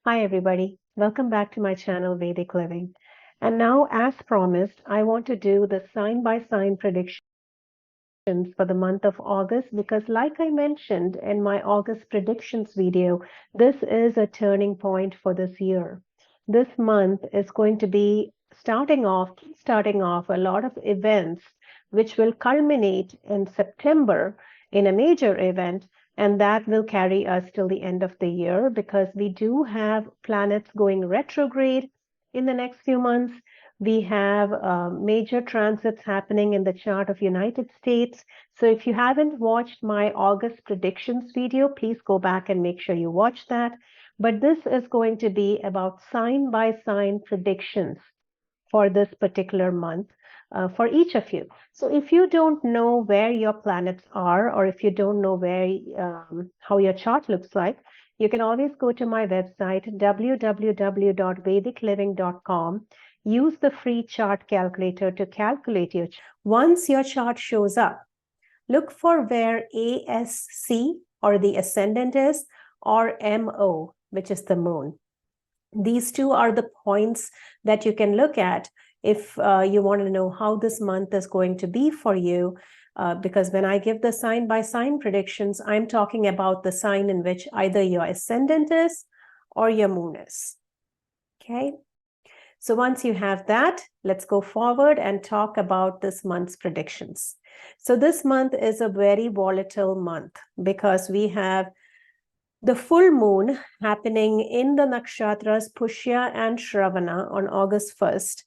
Hi, everybody. Welcome back to my channel, Vedic Living. And now, as promised, I want to do the sign by sign predictions for the month of August because, like I mentioned in my August predictions video, this is a turning point for this year. This month is going to be starting off a lot of events which will culminate in September in a major event, and that will carry us till the end of the year because we do have planets going retrograde in the next few months. We have major transits happening in the chart of United States. So if you haven't watched my August predictions video, please go back and make sure you watch that. But this is going to be about sign by sign predictions for this particular month for each of you. So if you don't know where your planets are, or if you don't know how your chart looks like, you can always go to my website, www.vedicliving.com. Use the free chart calculator to calculate your chart. Once your chart shows up, look for where ASC or the ascendant is, or MO, which is the moon. These two are the points that you can look at if you want to know how this month is going to be for you. Because when I give the sign by sign predictions, I'm talking about the sign in which either your ascendant is or your moon is. Okay. So once you have that, let's go forward and talk about this month's predictions. So this month is a very volatile month because we have the full moon happening in the nakshatras Pushya and Shravana on August 1st.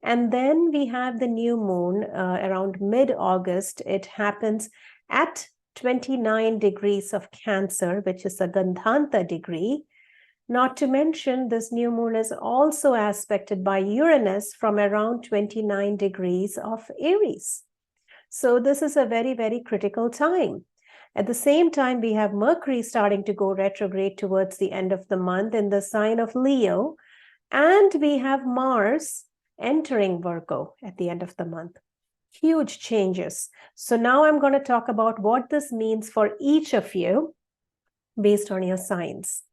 And then we have the new moon around mid-August. It happens at 29 degrees of Cancer, which is a Gandhanta degree. Not to mention, this new moon is also aspected by Uranus from around 29 degrees of Aries. So this is a very, very critical time. At the same time, we have Mercury starting to go retrograde towards the end of the month in the sign of Leo, and we have Mars entering Virgo at the end of the month. Huge changes. So now I'm going to talk about what this means for each of you based on your signs.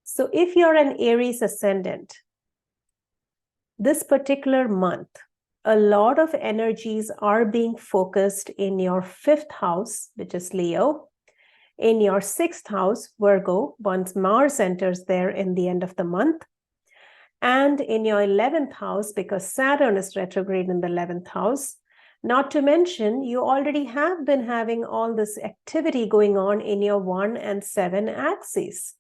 So if you're an Aries ascendant, this particular month, a lot of energies are being focused in your 5th house, which is Leo, in your 6th house, Virgo, once Mars enters there in the end of the month, and in your 11th house, because Saturn is retrograde in the 11th house. Not to mention, you already have been having all this activity going on in your 1 and 7 axes.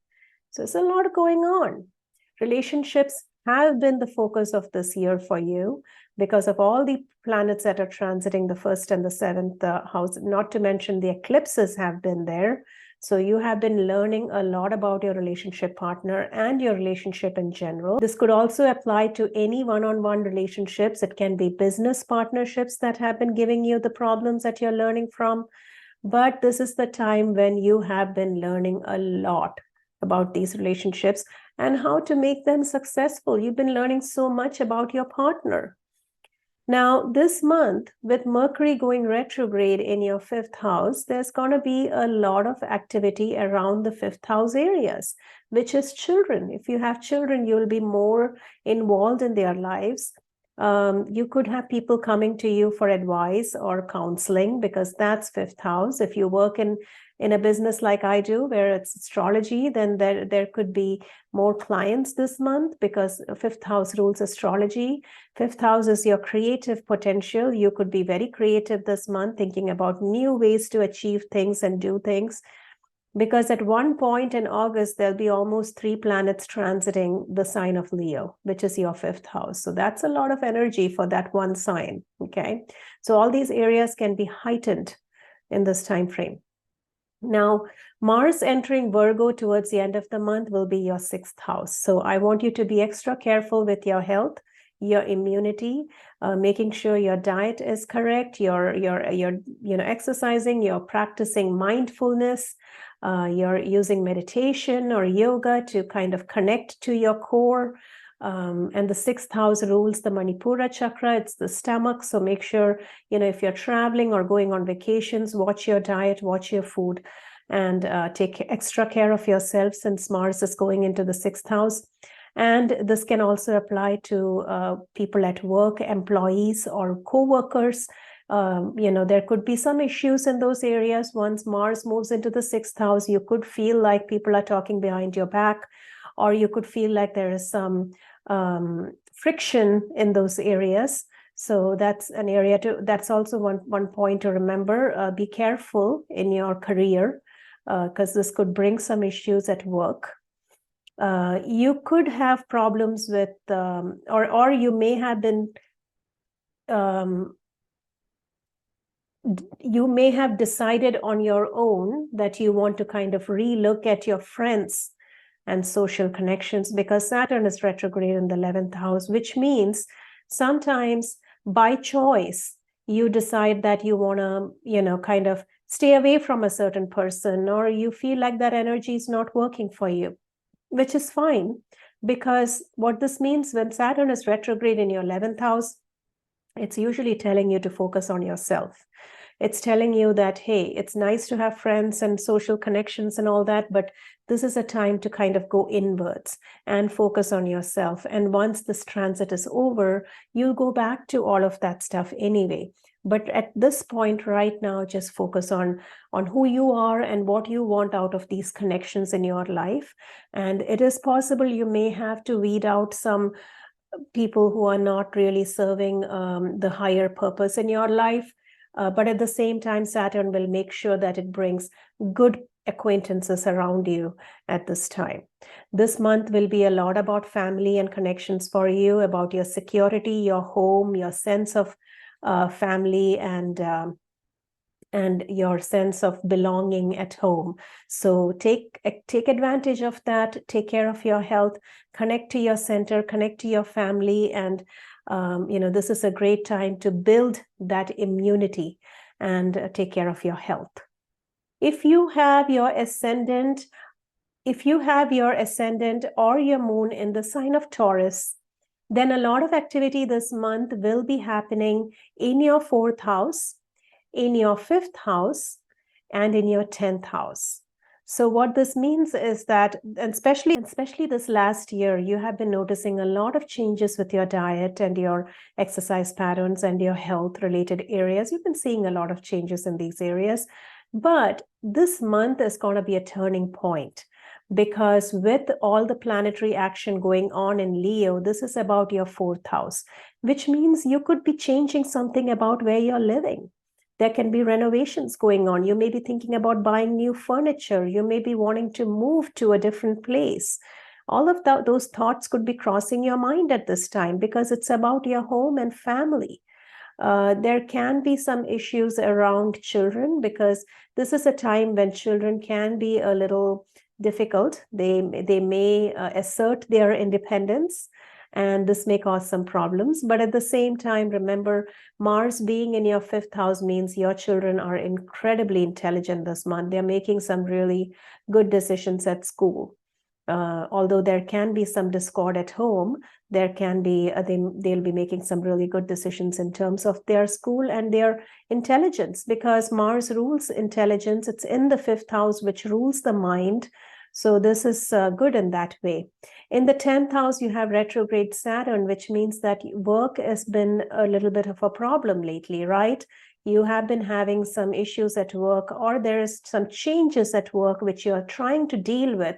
So there's a lot going on. Relationships have been the focus of this year for you because of all the planets that are transiting the 1st and the 7th house, not to mention the eclipses have been there. So you have been learning a lot about your relationship partner and your relationship in general. This could also apply to any one-on-one relationships. It can be business partnerships that have been giving you the problems that you're learning from. But this is the time when you have been learning a lot about these relationships and how to make them successful. You've been learning so much about your partner. Now, this month, with Mercury going retrograde in your 5th house, there's going to be a lot of activity around the 5th house areas, which is children. If you have children, you'll be more involved in their lives. You could have people coming to you for advice or counseling because that's 5th house. If you work in a business like I do, where it's astrology, then there could be more clients this month because 5th house rules astrology. 5th house is your creative potential. You could be very creative this month, thinking about new ways to achieve things and do things. Because at one point in August, there'll be almost 3 planets transiting the sign of Leo, which is your 5th house. So that's a lot of energy for that one sign, okay? So all these areas can be heightened in this time frame. Now, Mars entering Virgo towards the end of the month will be your 6th house. So I want you to be extra careful with your health, your immunity, making sure your diet is correct, you're exercising, you're practicing mindfulness, you're using meditation or yoga to kind of connect to your core. And the 6th house rules the Manipura chakra. It's the stomach. So make sure, if you're traveling or going on vacations, watch your diet, watch your food, and take extra care of yourself, since Mars is going into the 6th house. And this can also apply to people at work, employees or co-workers. There could be some issues in those areas. Once Mars moves into the 6th house, you could feel like people are talking behind your back, or you could feel like there is some friction in those areas. So that's an area that's also one point to remember. Be careful in your career, because this could bring some issues at work. You could have problems with, or you may have been, you may have decided on your own that you want to kind of relook at your friends and social connections, because Saturn is retrograde in the 11th house, which means sometimes by choice, you decide that you want to, kind of stay away from a certain person, or you feel like that energy is not working for you, which is fine. Because what this means, when Saturn is retrograde in your 11th house, it's usually telling you to focus on yourself. It's telling you that, hey, it's nice to have friends and social connections and all that, but this is a time to kind of go inwards and focus on yourself. And once this transit is over, you'll go back to all of that stuff anyway. But at this point right now, just focus on who you are and what you want out of these connections in your life. And it is possible you may have to weed out some people who are not really serving the higher purpose in your life. But at the same time, Saturn will make sure that it brings good acquaintances around you at this time. This month will be a lot about family and connections for you, about your security, your home, your sense of family, and your sense of belonging at home. So take advantage of that. Take care of your health. Connect to your center. Connect to your family, and this is a great time to build that immunity and take care of your health. If you have your ascendant or your moon in the sign of Taurus, then a lot of activity this month will be happening in your 4th house, in your 5th house, and in your 10th house. So what this means is that, and especially this last year, you have been noticing a lot of changes with your diet and your exercise patterns and your health related areas. You've been seeing a lot of changes in these areas, but this month is going to be a turning point, because with all the planetary action going on in Leo, this is about your 4th house, which means you could be changing something about where you're living. There can be renovations going on. You may be thinking about buying new furniture. You may be wanting to move to a different place. All of those thoughts could be crossing your mind at this time, because it's about your home and family. There can be some issues around children, because this is a time when children can be a little difficult. They may assert their independence, and this may cause some problems. But at the same time, remember, Mars being in your 5th house means your children are incredibly intelligent this month. They're making some really good decisions at school. Although there can be some discord at home, there can be they'll be making some really good decisions in terms of their school and their intelligence, because Mars rules intelligence. It's in the 5th house, which rules the mind. So this is good in that way. In the 10th house, you have retrograde Saturn, which means that work has been a little bit of a problem lately, right? You have been having some issues at work, or there is some changes at work which you're trying to deal with.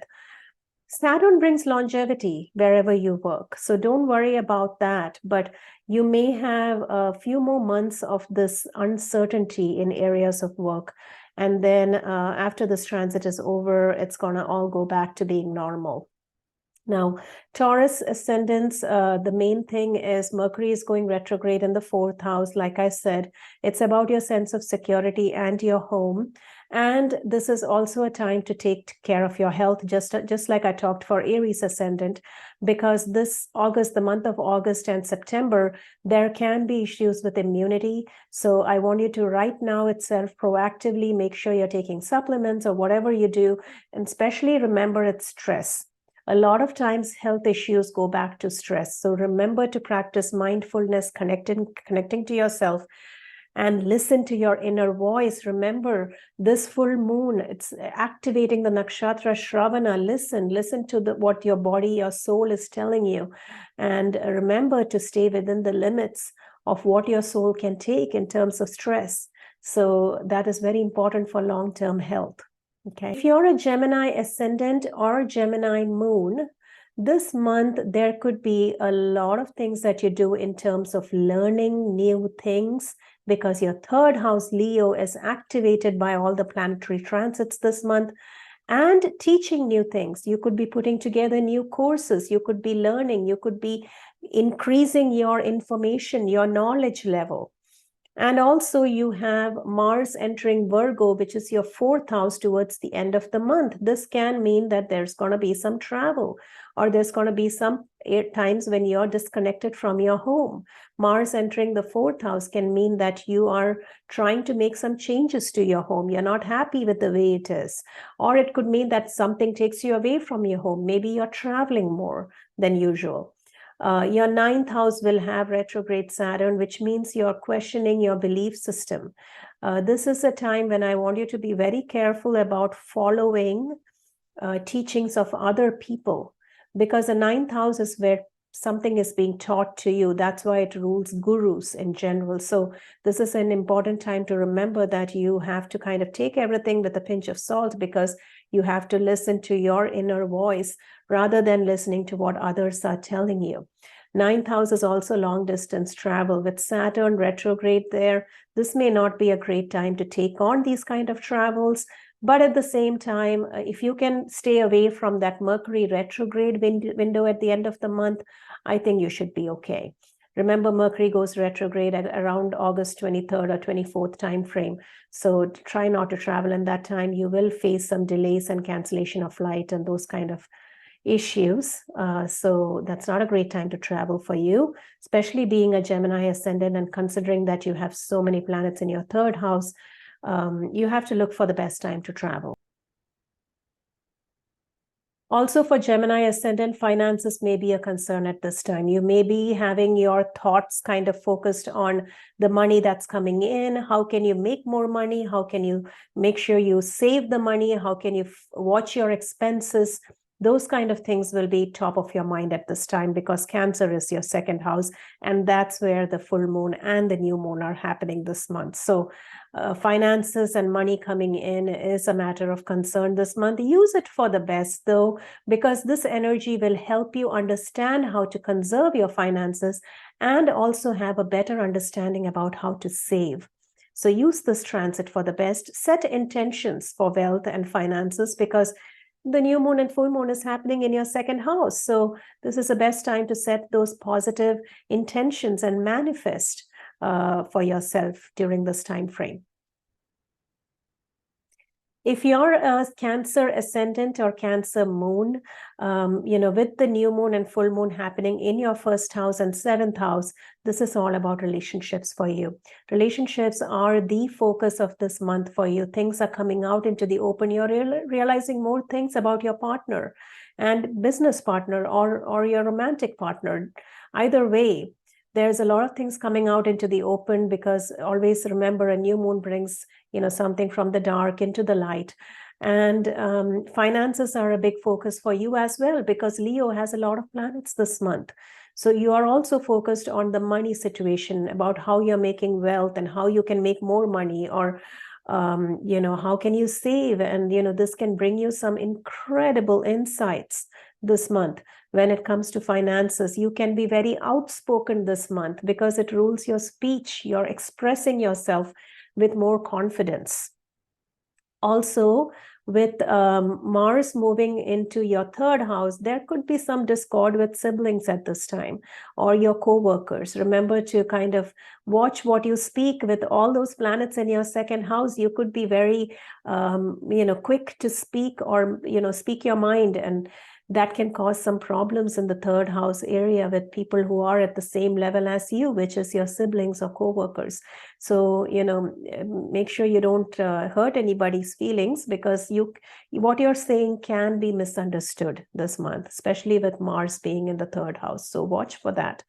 Saturn brings longevity wherever you work, so don't worry about that. But you may have a few more months of this uncertainty in areas of work. And then after this transit is over, it's going to all go back to being normal. Now, Taurus ascendants, the main thing is Mercury is going retrograde in the 4th house. Like I said, it's about your sense of security and your home. And this is also a time to take care of your health, just like I talked for Aries ascendant, because this August, the month of August and September, there can be issues with immunity. So I want you to right now itself proactively make sure you're taking supplements or whatever you do, and especially remember it's stress. a lot of times health issues go back to stress. So remember to practice mindfulness, connecting to yourself, and listen to your inner voice. Remember, this full moon, it's activating the nakshatra Shravana. Listen to what your body, your soul is telling you. And remember to stay within the limits of what your soul can take in terms of stress. So that is very important for long-term health. Okay. If you're a Gemini ascendant or Gemini moon, this month there could be a lot of things that you do in terms of learning new things, because your third house, Leo, is activated by all the planetary transits this month, and teaching new things. You could be putting together new courses, you could be learning, you could be increasing your information, your knowledge level. And also you have Mars entering Virgo, which is your fourth house, towards the end of the month. This can mean that there's going to be some travel, or there's going to be some times when you're disconnected from your home. Mars entering the fourth house can mean that you are trying to make some changes to your home. You're not happy with the way it is. Or it could mean that something takes you away from your home. Maybe you're traveling more than usual. Your ninth house will have retrograde Saturn, which means you're questioning your belief system. This is a time when I want you to be very careful about following teachings of other people, because the ninth house is where something is being taught to you. That's why it rules gurus in general. So this is an important time to remember that you have to kind of take everything with a pinch of salt, because you have to listen to your inner voice rather than listening to what others are telling you. Ninth house is also long distance travel. With Saturn retrograde there, this may not be a great time to take on these kind of travels. But at the same time, if you can stay away from that Mercury retrograde window at the end of the month, I think you should be okay. Remember, Mercury goes retrograde at around August 23rd or 24th time frame. So try not to travel in that time. You will face some delays and cancellation of flight and those kind of issues. So that's not a great time to travel for you, especially being a Gemini ascendant and considering that you have so many planets in your third house. You have to look for the best time to travel. Also for Gemini ascendant, finances may be a concern at this time. You may be having your thoughts kind of focused on the money that's coming in. How can you make more money? How can you make sure you save the money? How can you watch your expenses? Those kind of things will be top of your mind at this time, because Cancer is your second house, and that's where the full moon and the new moon are happening this month. So finances and money coming in is a matter of concern this month. Use it for the best though, because this energy will help you understand how to conserve your finances and also have a better understanding about how to save. So use this transit for the best. Set intentions for wealth and finances, because the new moon and full moon is happening in your second house. So this is the best time to set those positive intentions and manifest for yourself during this time frame. If you're a Cancer ascendant or Cancer moon, with the new moon and full moon happening in your first house and seventh house, this is all about relationships for you. Relationships are the focus of this month for you. Things are coming out into the open. You're realizing more things about your partner and business partner or your romantic partner. Either way, there's a lot of things coming out into the open, because always remember, a new moon brings something from the dark into the light. And finances are a big focus for you as well, because Leo has a lot of planets this month. So you are also focused on the money situation, about how you're making wealth and how you can make more money, or how can you save? And this can bring you some incredible insights this month. When it comes to finances, you can be very outspoken this month, because it rules your speech. You're expressing yourself with more confidence. Also, with Mars moving into your third house, there could be some discord with siblings at this time, or your co-workers. Remember to kind of watch what you speak. With all those planets in your second house, you could be very quick to speak, or speak your mind, and that can cause some problems in the third house area with people who are at the same level as you, which is your siblings or co-workers. So, make sure you don't hurt anybody's feelings, because what you're saying can be misunderstood this month, especially with Mars being in the third house. So watch for that.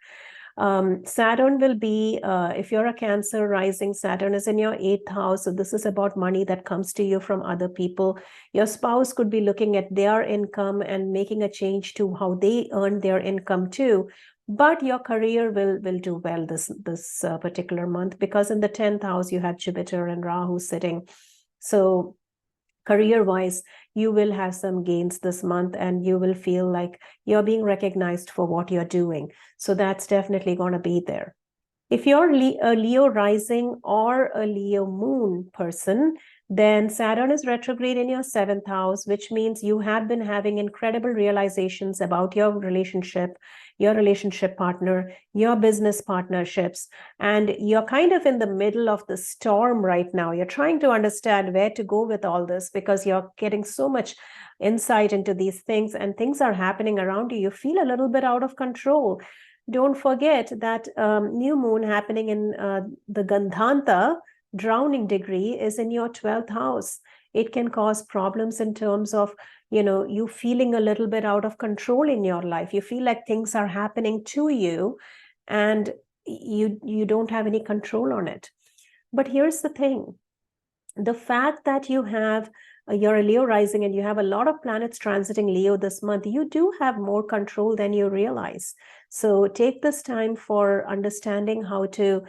Saturn will be, if you're a Cancer rising, Saturn is in your 8th house. So this is about money that comes to you from other people. Your spouse could be looking at their income and making a change to how they earn their income too. But your career will do well this particular month, because in the 10th house you have Jupiter and Rahu sitting. So career-wise, you will have some gains this month, and you will feel like you're being recognized for what you're doing. So that's definitely going to be there. If you're a Leo rising or a Leo moon person, then Saturn is retrograde in your 7th house, which means you have been having incredible realizations about your relationship partner, your business partnerships, and you're kind of in the middle of the storm right now. You're trying to understand where to go with all this, because you're getting so much insight into these things, and things are happening around you. You feel a little bit out of control. Don't forget that new moon happening in the Gandhanta, drowning degree, is in your 12th house. It can cause problems in terms of, you feeling a little bit out of control in your life. You feel like things are happening to you and you don't have any control on it. But here's the thing. The fact that you're a Leo rising and you have a lot of planets transiting Leo this month, you do have more control than you realize. So take this time for understanding how to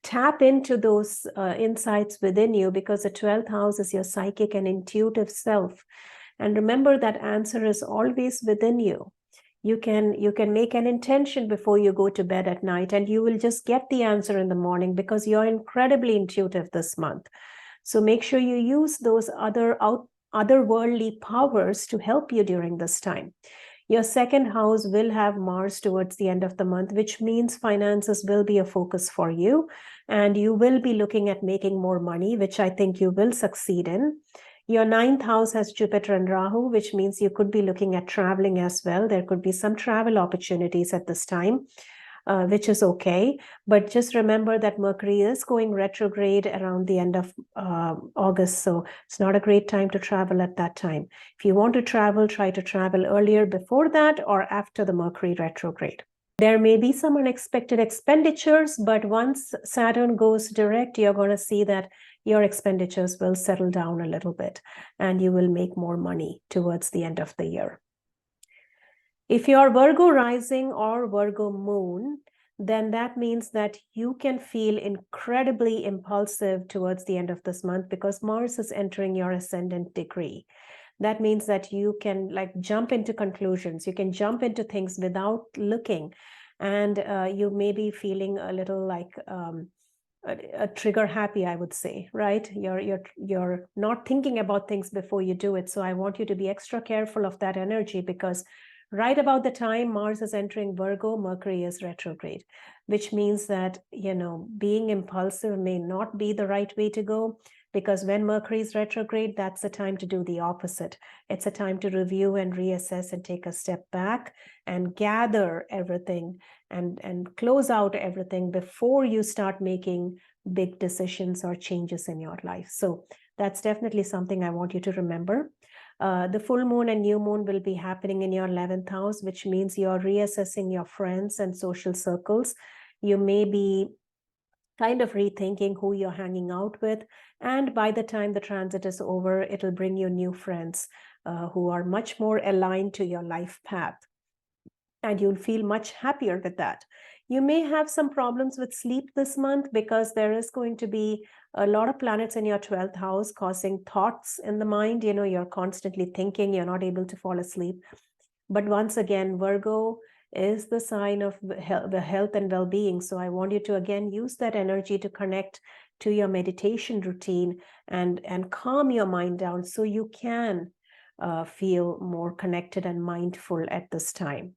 tap into those insights within you, because the 12th house is your psychic and intuitive self. And remember that answer is always within you. You can make an intention before you go to bed at night, and you will just get the answer in the morning, because you're incredibly intuitive this month. So make sure you use those otherworldly powers to help you during this time. Your 2nd house will have Mars towards the end of the month, which means finances will be a focus for you, and you will be looking at making more money, which I think you will succeed in. Your 9th house has Jupiter and Rahu, which means you could be looking at traveling as well. There could be some travel opportunities at this time, which is okay. But just remember that Mercury is going retrograde around the end of August. So it's not a great time to travel at that time. If you want to travel, try to travel earlier before that or after the Mercury retrograde. There may be some unexpected expenditures, but once Saturn goes direct, you're going to see that your expenditures will settle down a little bit and you will make more money towards the end of the year. If you're Virgo rising or Virgo moon, then that means that you can feel incredibly impulsive towards the end of this month, because Mars is entering your ascendant degree. That means that you can jump into conclusions. You can jump into things without looking. And you may be feeling a little like a trigger happy, I would say, right? You're not thinking about things before you do it. So I want you to be extra careful of that energy, because right about the time Mars is entering Virgo, Mercury is retrograde, which means that, being impulsive may not be the right way to go, because when Mercury is retrograde, that's the time to do the opposite. It's a time to review and reassess and take a step back and gather everything and close out everything before you start making big decisions or changes in your life. So that's definitely something I want you to remember. The full moon and new moon will be happening in your 11th house, which means you're reassessing your friends and social circles. You may be kind of rethinking who you're hanging out with. And by the time the transit is over, it'll bring you new friends who are much more aligned to your life path. And you'll feel much happier with that. You may have some problems with sleep this month, because there is going to be a lot of planets in your 12th house causing thoughts in the mind. You're constantly thinking, you're not able to fall asleep. But once again, Virgo is the sign of the health and well-being. So I want you to again use that energy to connect to your meditation routine and calm your mind down, so you can feel more connected and mindful at this time.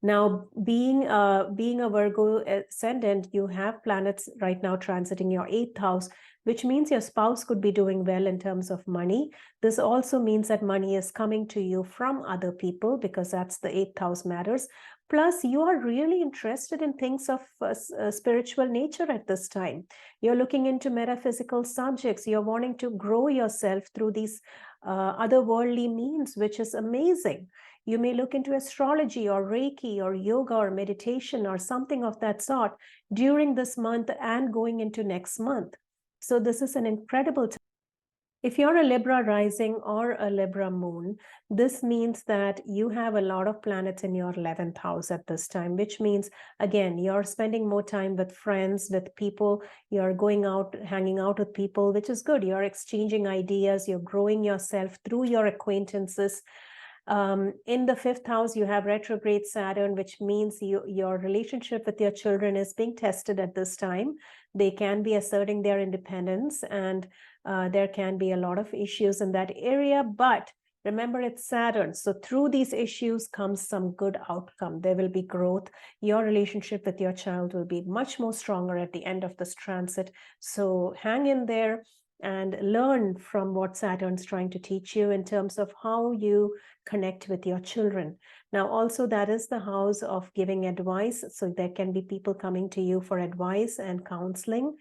Now, being a Virgo ascendant, you have planets right now transiting your 8th house, which means your spouse could be doing well in terms of money. This also means that money is coming to you from other people, because that's the 8th house matters. Plus, you are really interested in things of spiritual nature at this time. You're looking into metaphysical subjects. You're wanting to grow yourself through these otherworldly means, which is amazing. You may look into astrology or Reiki or yoga or meditation or something of that sort during this month and going into next month. So this is an incredible time. If you're a Libra rising or a Libra moon, this means that you have a lot of planets in your 11th house at this time, which means, again, you're spending more time with friends, with people, you're going out, hanging out with people, which is good. You're exchanging ideas, you're growing yourself through your acquaintances. In the 5th house, you have retrograde Saturn, which means your relationship with your children is being tested at this time. They can be asserting their independence, and there can be a lot of issues in that area. But remember, it's Saturn. So through these issues comes some good outcome. There will be growth. Your relationship with your child will be much more stronger at the end of this transit. So hang in there and learn from what Saturn's trying to teach you in terms of how you connect with your children. Now, also, that is the house of giving advice. So there can be people coming to you for advice and counseling.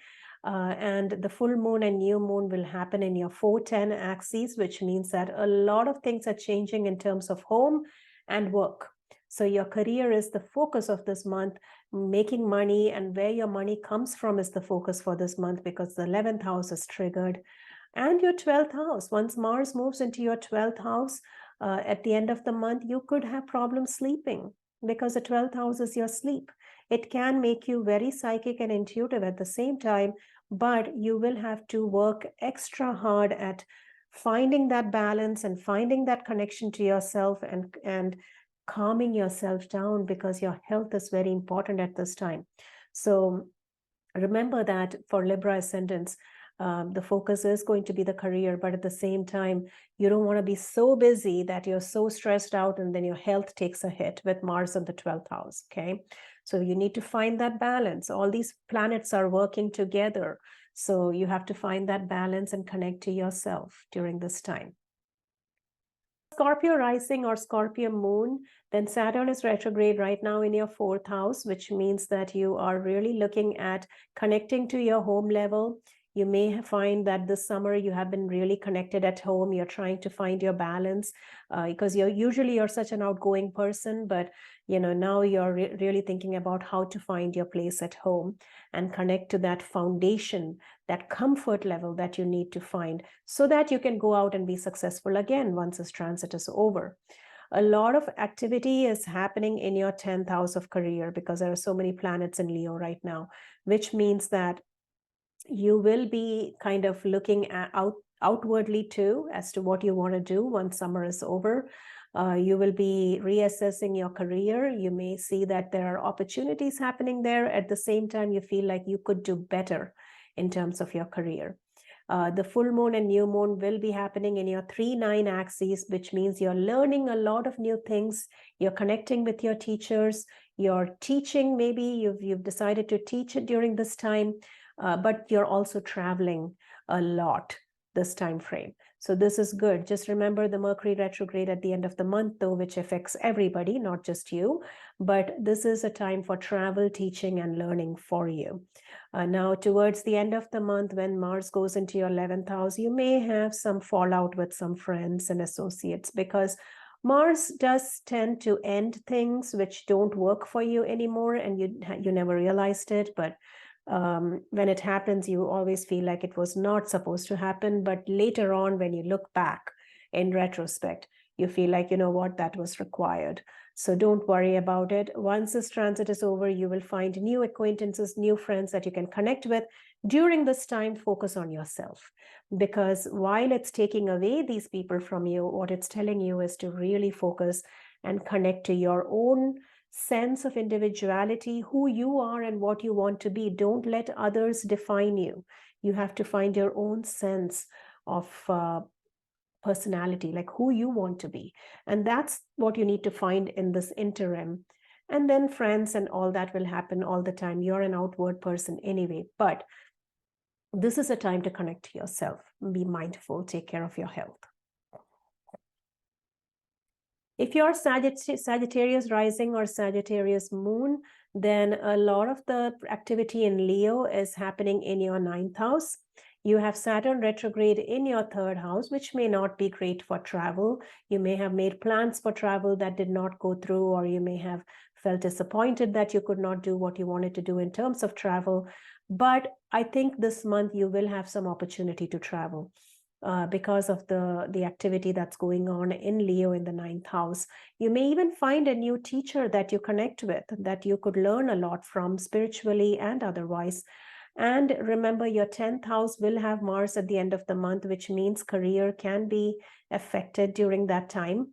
And the full moon and new moon will happen in your 4-10 axes, which means that a lot of things are changing in terms of home and work. So your career is the focus of this month. Making money and where your money comes from is the focus for this month, because the 11th house is triggered. And your 12th house, once Mars moves into your 12th house, at the end of the month, you could have problems sleeping, because the 12th house is your sleep. It can make you very psychic and intuitive at the same time, but you will have to work extra hard at finding that balance and finding that connection to yourself and calming yourself down, because your health is very important at this time. So remember that for Libra ascendants, the focus is going to be the career, but at the same time, you don't want to be so busy that you're so stressed out and then your health takes a hit with Mars in the 12th house, okay? So you need to find that balance. All these planets are working together. So you have to find that balance and connect to yourself during this time. Scorpio rising or Scorpio moon, then Saturn is retrograde right now in your 4th house, which means that you are really looking at connecting to your home level. You may find that this summer you have been really connected at home. You're trying to find your balance because you're such an outgoing person, but now you're really thinking about how to find your place at home and connect to that foundation, that comfort level that you need to find, so that you can go out and be successful again once this transit is over. A lot of activity is happening in your 10th house of career, because there are so many planets in Leo right now, which means that you will be kind of looking at outwardly too as to what you want to do once summer is over. You will be reassessing your career. You may see that there are opportunities happening there. At the same time, you feel like you could do better in terms of your career. The full moon and new moon will be happening in your 3-9 axes, which means you're learning a lot of new things. You're connecting with your teachers. You're teaching, maybe you've decided to teach it during this time. But you're also traveling a lot this time frame. So this is good. Just remember the Mercury retrograde at the end of the month, though, which affects everybody, not just you. But this is a time for travel, teaching, and learning for you. Now, towards the end of the month, when Mars goes into your 11th house, you may have some fallout with some friends and associates, because Mars does tend to end things which don't work for you anymore, and you never realized it, but when it happens, you always feel like it was not supposed to happen. But later on, when you look back in retrospect, you feel like, you know what, that was required. So don't worry about it. Once this transit is over, you will find new acquaintances, new friends that you can connect with. During this time, focus on yourself, because while it's taking away these people from you, what it's telling you is to really focus and connect to your own sense of individuality, who you are and what you want to be. Don't let others define you. You have to find your own sense of personality, like who you want to be. And that's what you need to find in this interim. And then friends and all that will happen all the time. You're an outward person anyway, but this is a time to connect to yourself. Be mindful, take care of your health. If you're Sagittarius rising or Sagittarius moon, then a lot of the activity in Leo is happening in your 9th house. You have Saturn retrograde in your 3rd house, which may not be great for travel. You may have made plans for travel that did not go through, or you may have felt disappointed that you could not do what you wanted to do in terms of travel. But I think this month you will have some opportunity to travel. Because of the activity that's going on in Leo in the 9th house. You may even find a new teacher that you connect with, that you could learn a lot from spiritually and otherwise. And remember, your 10th house will have Mars at the end of the month, which means career can be affected during that time.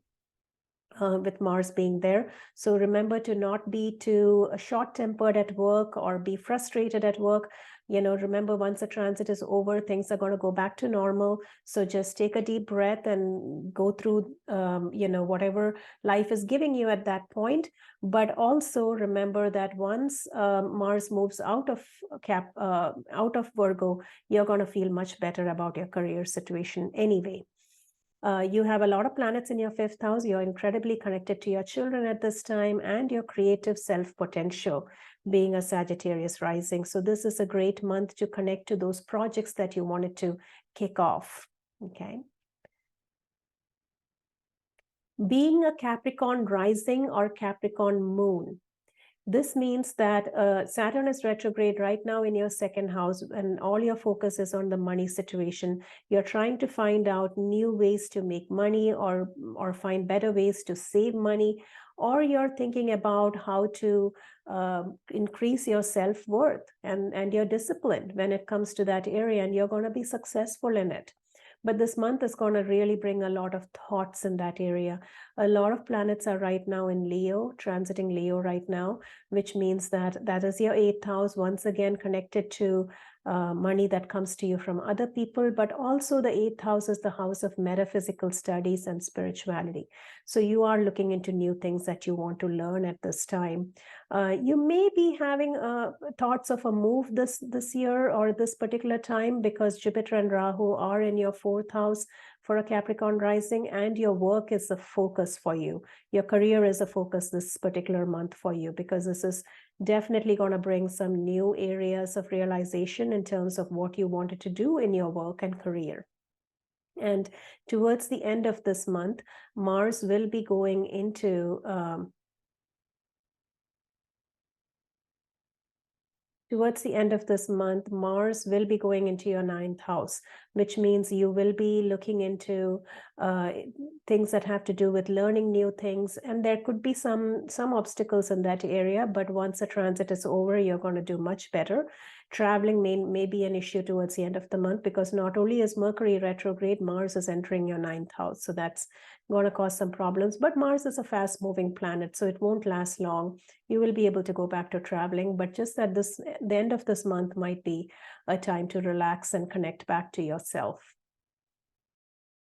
With Mars being there. So remember to not be too short-tempered at work or be frustrated at work. Remember, once the transit is over, things are going to go back to normal. So just take a deep breath and go through, whatever life is giving you at that point. But also remember that once Mars moves out of Virgo, you're going to feel much better about your career situation anyway. You have a lot of planets in your 5th house. You're incredibly connected to your children at this time and your creative self-potential, being a Sagittarius rising. So this is a great month to connect to those projects that you wanted to kick off, okay? Being a Capricorn rising or Capricorn moon, this means that Saturn is retrograde right now in your 2nd house, and all your focus is on the money situation. You're trying to find out new ways to make money or find better ways to save money, or you're thinking about how to increase your self-worth and your discipline when it comes to that area, and you're going to be successful in it. But this month is going to really bring a lot of thoughts in that area. A lot of planets are right now in Leo, transiting Leo right now, which means that is your 8th house, once again connected to money that comes to you from other people, but also the 8th house is the house of metaphysical studies and spirituality. So you are looking into new things that you want to learn at this time. You may be having thoughts of a move this year or this particular time, because Jupiter and Rahu are in your 4th house for a Capricorn rising, and your work is a focus for you. Your career is a focus this particular month for you, because this is definitely going to bring some new areas of realization in terms of what you wanted to do in your work and career. And towards the end of this month, Mars will be going into towards the end of this month, Mars will be going into your 9th house, which means you will be looking into things that have to do with learning new things. And there could be some obstacles in that area, but once the transit is over, you're going to do much better. Traveling may be an issue towards the end of the month, because not only is Mercury retrograde, Mars is entering your 9th house. So that's going to cause some problems. But Mars is a fast-moving planet, so it won't last long. You will be able to go back to traveling, but just that the end of this month might be a time to relax and connect back to yourself.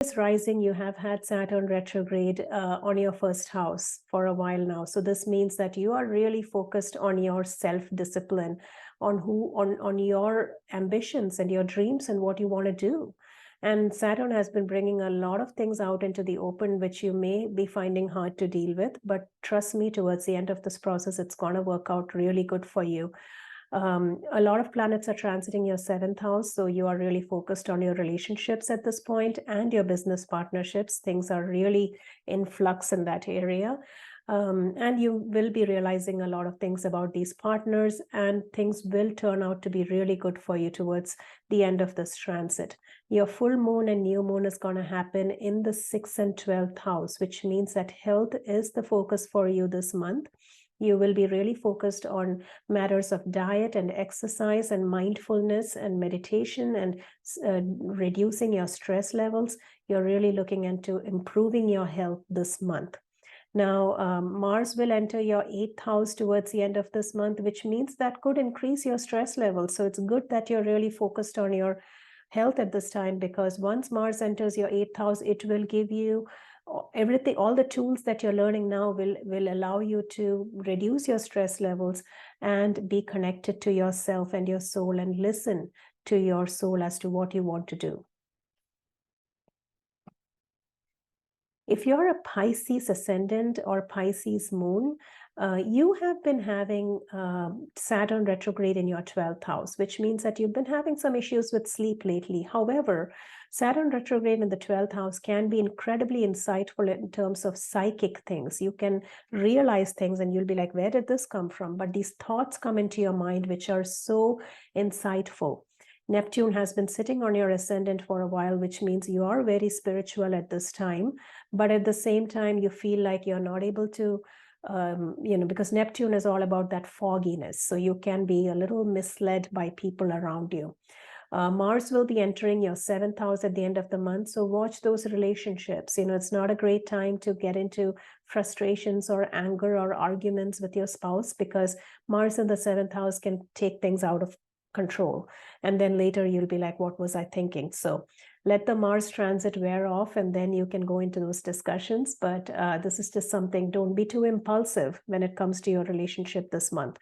This rising, you have had Saturn retrograde on your 1st house for a while now. So this means that you are really focused on your self-discipline, on your ambitions and your dreams and what you want to do. And Saturn has been bringing a lot of things out into the open, which you may be finding hard to deal with. But trust me, towards the end of this process, it's going to work out really good for you. A lot of planets are transiting your 7th house, so you are really focused on your relationships at this point and your business partnerships. Things are really in flux in that area. And you will be realizing a lot of things about these partners, and things will turn out to be really good for you towards the end of this transit. Your full moon and new moon is going to happen in the 6th and 12th house, which means that health is the focus for you this month. You will be really focused on matters of diet and exercise and mindfulness and meditation and reducing your stress levels. You're really looking into improving your health this month. Now, Mars will enter your 8th house towards the end of this month, which means that could increase your stress levels. So it's good that you're really focused on your health at this time, because once Mars enters your 8th house, it will give you everything, all the tools that you're learning now will allow you to reduce your stress levels and be connected to yourself and your soul, and listen to your soul as to what you want to do. If you're a Pisces ascendant or Pisces moon, you have been having Saturn retrograde in your 12th house, which means that you've been having some issues with sleep lately. However, Saturn retrograde in the 12th house can be incredibly insightful in terms of psychic things. You can realize things and you'll be like, where did this come from? But these thoughts come into your mind, which are so insightful. Neptune has been sitting on your ascendant for a while, which means you are very spiritual at this time, but at the same time, you feel like you're not able to, because Neptune is all about that fogginess. So you can be a little misled by people around you. Mars will be entering your 7th house at the end of the month. So watch those relationships. It's not a great time to get into frustrations or anger or arguments with your spouse, because Mars in the 7th house can take things out of control. And then later you'll be like, what was I thinking? So let the Mars transit wear off, and then you can go into those discussions. But this is just something, don't be too impulsive when it comes to your relationship this month.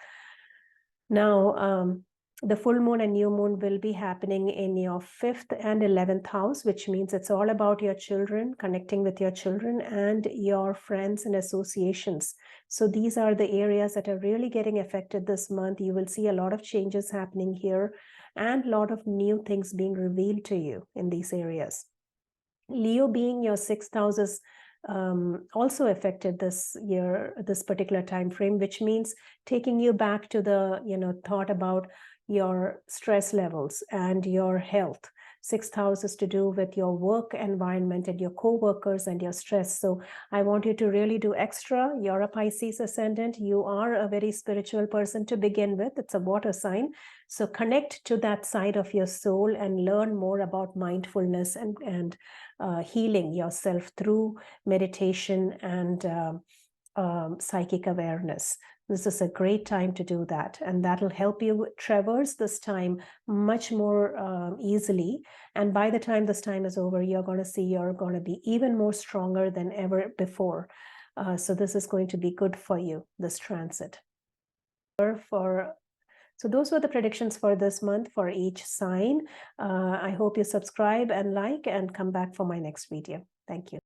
Now, the full moon and new moon will be happening in your 5th and 11th house, which means it's all about your children, connecting with your children and your friends and associations. So these are the areas that are really getting affected this month. You will see a lot of changes happening here and a lot of new things being revealed to you in these areas. Leo, being your 6th house, is also affected this year, this particular time frame, which means taking you back to the thought about your stress levels and your health. 6th house is to do with your work environment and your co-workers and your stress. So I want you to really do extra. You're a Pisces ascendant. You are a very spiritual person to begin with. It's a water sign. So connect to that side of your soul and learn more about mindfulness and healing yourself through meditation and psychic awareness. This is a great time to do that, and that'll help you traverse this time much more easily. And by the time this time is over, you're going to see you're going to be even more stronger than ever before. So this is going to be good for you, this transit. So those were the predictions for this month for each sign. I hope you subscribe and like and come back for my next video. Thank you.